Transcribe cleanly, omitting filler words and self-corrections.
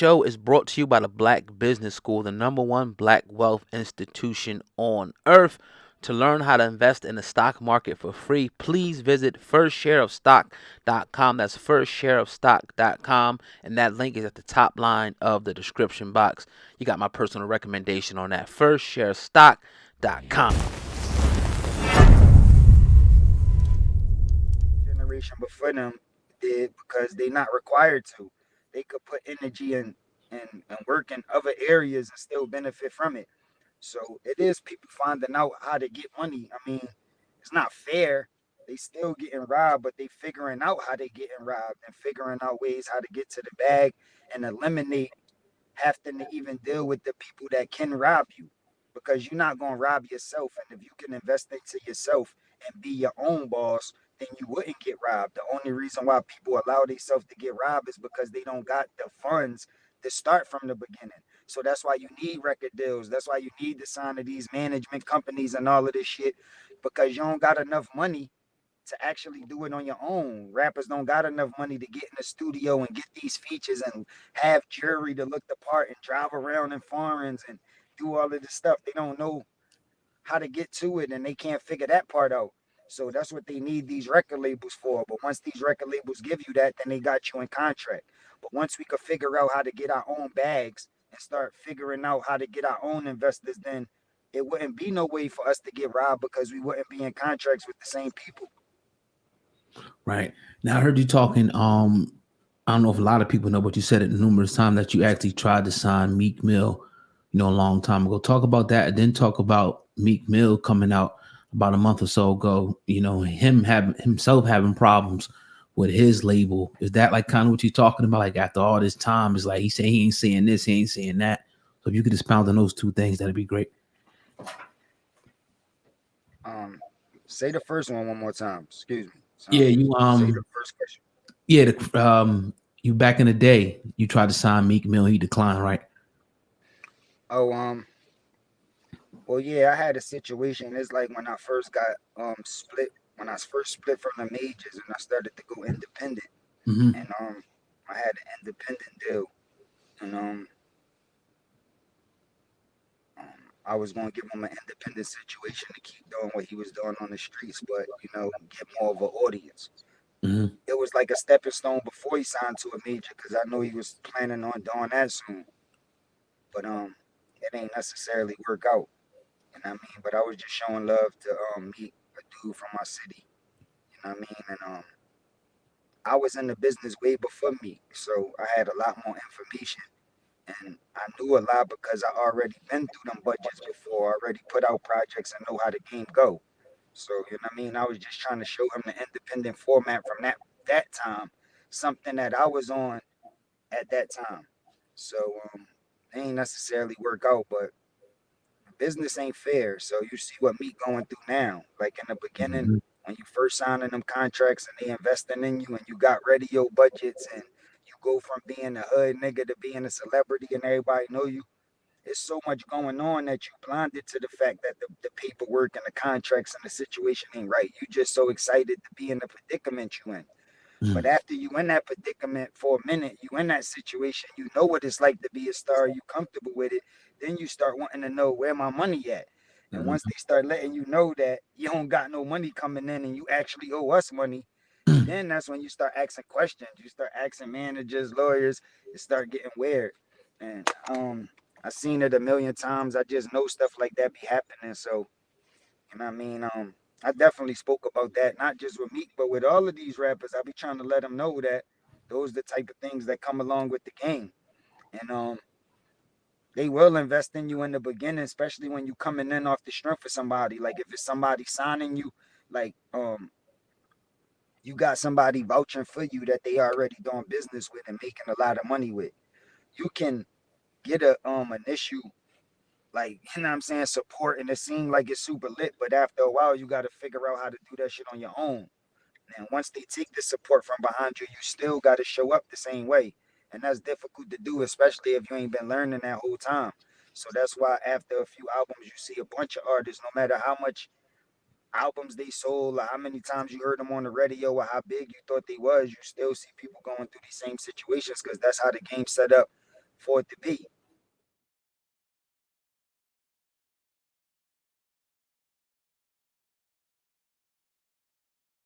show is brought to you by the Black Business School, the number one black wealth institution on earth. To learn how to invest in the stock market for free, please visit firstshareofstock.com. That's firstshareofstock.com. And that link is at the top line of the description box. You got my personal recommendation on that. Firstshareofstock.com. Generation before them did because they not required to. They could put energy and work in other areas and still benefit from it. So it is people finding out how to get money. I mean, it's not fair. They still getting robbed, but they figuring out how they getting robbed and figuring out ways how to get to the bag and eliminate having to even deal with the people that can rob you because you're not going to rob yourself. And if you can invest into yourself and be your own boss, then you wouldn't get robbed. The only reason why people allow themselves to get robbed is because they don't got the funds to start from the beginning. So that's why you need record deals. That's why you need to sign to these management companies and all of this shit because you don't got enough money to actually do it on your own. Rappers don't got enough money to get in the studio and get these features and have jury to look the part and drive around in foreigns and do all of this stuff. They don't know how to get to it and they can't figure that part out. So that's what they need these record labels for. But once these record labels give you that, then they got you in contract. But once we could figure out how to get our own bags and start figuring out how to get our own investors, then it wouldn't be no way for us to get robbed because we wouldn't be in contracts with the same people. Right. Now I heard you talking. I don't know if a lot of people know, but you said it numerous times that you actually tried to sign Meek Mill, a long time ago. Talk about that, and then talk about Meek Mill coming out about a month or so ago. Him having himself having problems with his label. Is that like kind of what you're talking about? Like after all this time, is like he saying he ain't saying this, he ain't saying that. So if you could expound on those two things, that'd be great. Um, Say the first one more time. Excuse me. Yeah, you Say the first question. yeah, you back in the day, you tried to sign Meek Mill, he declined, right? Oh, well, yeah, I had a situation. It's like when I first got split, when I first split from the majors and I started to go independent, Hmm. and I had an independent deal, and I was gonna give him an independent situation to keep doing what he was doing on the streets, but get more of an audience. Hmm. It was like a stepping stone before he signed to a major because I know he was planning on doing that soon, but it ain't necessarily work out. You know what I mean? But I was just showing love to meet a dude from my city. You know what I mean? And I was in the business way before me, so I had a lot more information, and I knew a lot because I already been through them budgets before. Already put out projects and know how the game go. So you know what I mean? I was just trying to show him the independent format from that time, something that I was on at that time. So it ain't necessarily work out, but business ain't fair. So you see what me going through now. Like in the beginning, Hmm. when you first signing them contracts and they investing in you and you got radio budgets and you go from being a hood nigga to being a celebrity and everybody know you. There's so much going on that you blinded to the fact that the paperwork and the contracts and the situation ain't right. You just so excited to be in the predicament you in. But after you in that predicament for a minute, you in that situation, you know what it's like to be a star, you comfortable with it, then you start wanting to know where my money at. And once they start letting you know that you don't got no money coming in and you actually owe us money, then that's when you start asking questions. You start asking managers, lawyers, it start getting weird. And I seen it a million times. I just know stuff like that be happening. So you know what I mean? I definitely spoke about that, not just with Meek, but with all of these rappers. I be trying to let them know that those are the type of things that come along with the game. And they will invest in you in the beginning, especially when you coming in off the strength for somebody. Like if it's somebody signing you, like you got somebody vouching for you that they already doing business with and making a lot of money with. You can get a initial like you know what I'm saying support and it seems like it's super lit, but after a while you got to figure out how to do that shit on your own. And once they take the support from behind you, you still got to show up the same way. And that's difficult to do, especially if you ain't been learning that whole time. So that's why after a few albums, you see a bunch of artists, no matter how much albums they sold, or how many times you heard them on the radio, or how big you thought they was, you still see people going through these same situations because that's how the game set up for it to be.